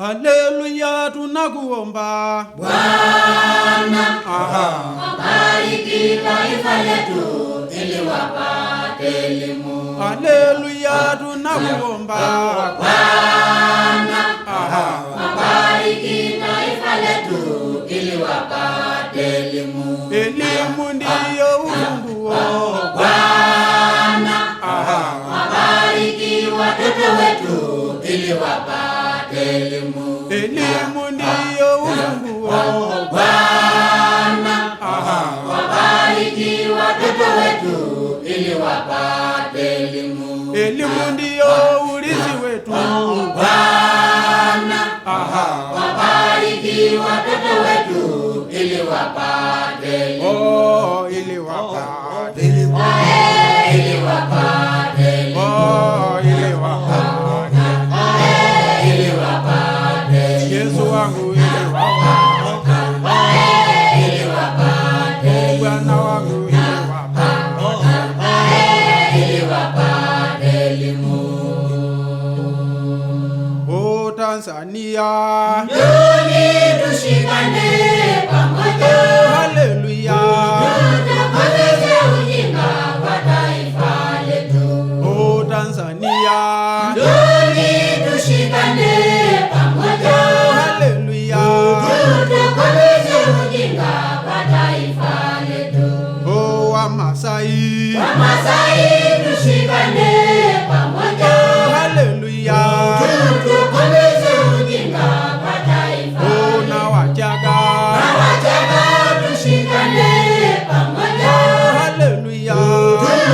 Haleluya, tunakuomba Bwana. Wabariki taifa letu ili wapate elimu. Haleluya, tunakuomba Bwana. Wabariki taifa letu ili wapate elimu. Elimu ndiyo ufunguo. Bwana. Wabariki watoto wetu ili wapate elimu. Elimu ndiyo ufunguo. Bwana. Wabariki watoto wetu ili wapate elimu. Elimu ndiyo urithi wetu. Bwana. Wabariki watoto wetu ili wapate elimu. Ili wapate elimu. Ili wapate elimu. Ili wapate. Ili wapate Yesu wangu ili wapate. ili wapate Bwana wangu ili wapate. ili wapate elimu. O Tanzania, Njoni tushikane pamoja. haleluya. Tutokomeze ujinga kwa taifa letu. O Tanzania, Njoni tushikane pamoja. haleluya. Tutokomeze ujinga kwa taifa letu. O Wamasai, Wamasai tushikane pamoja. haleluya. Tutokomeze ujinga kwa taifa. O na Wachaga, Wachaga tushikane pamoja. haleluya.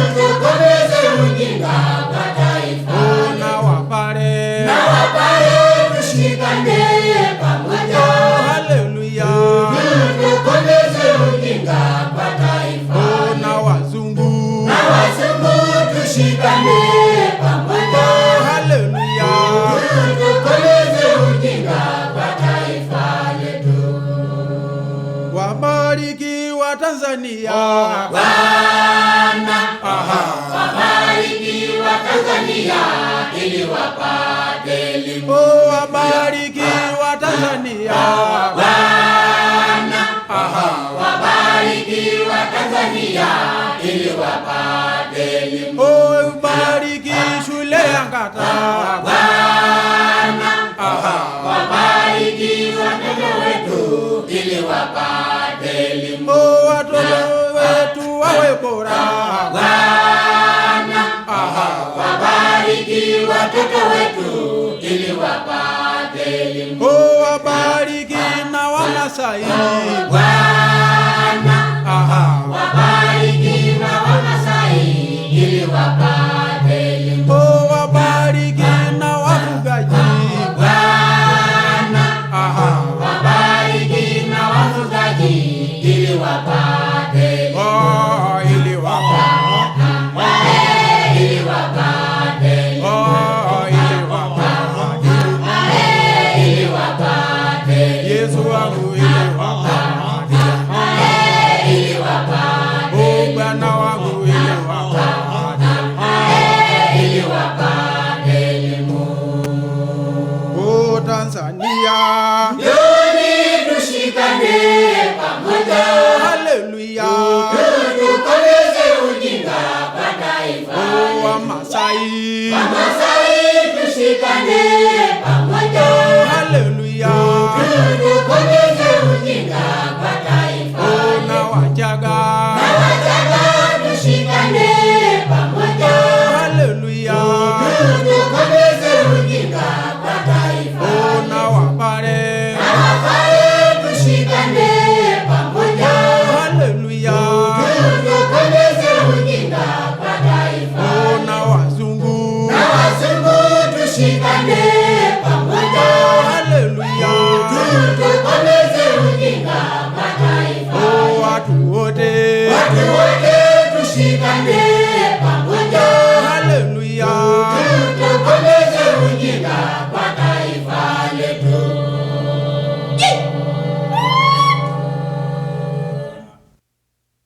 Tutokomeze ujinga kwa taifa. O na Wapare, Wapare tushikane pamoja. haleluya. Tutokomeze ujinga kwa taifa. O na Wazungu, Wazungu tushikane pamoja. haleluya. Tutokomeze ujinga kwa taifa letu. Wabariki wa Tanzania, Bwana. Wabariki wa Tanzania ili wapate elimu. o wabariki wa Tanzania, Bwana. Wabariki wa Tanzania ili wapate elimu. o ubariki shule ya Ngata, Bwana. Wabariki watoto wetu ili wapate elimu. o watoto wetu wawe bora, Bwana. Wabariki watoto wetu ili wapate elimu. o wabariki na Wamasai, Bwana. Wabariki na Wamasai ili wapate elimu. o wabariki na wafugaji, Bwana. Wabariki na wafugaji ili wapate elimu. o ili wapate, Ili wapate elimu. o ili wapate, Ili wapate elimu. Yesu wangu ili wapate, Ili wapate o Bwana wangu ili wapate, ili wapate elimu. o Tanzania, Njoni tushikane pamoja. haleluya. Tutokomeze ujinga kwa taifa. O Wamasai, Wamasai tushikane pamoja. haleluya. Tutokomeze ujinga kwa taifa. O na Wachaga, Wachaga tushikane pamoja. haleluya. Tutokomeze ujinga kwa taifa. O na Wapare, Wapare tushikane pamoja. haleluya. Tutokomeze ujinga kwa taifa. O na Wazungu, Wazungu tushikane pamoja. haleluya. Tutokomeze ujinga kwa taifa. O watu wote, Watu wote tushikane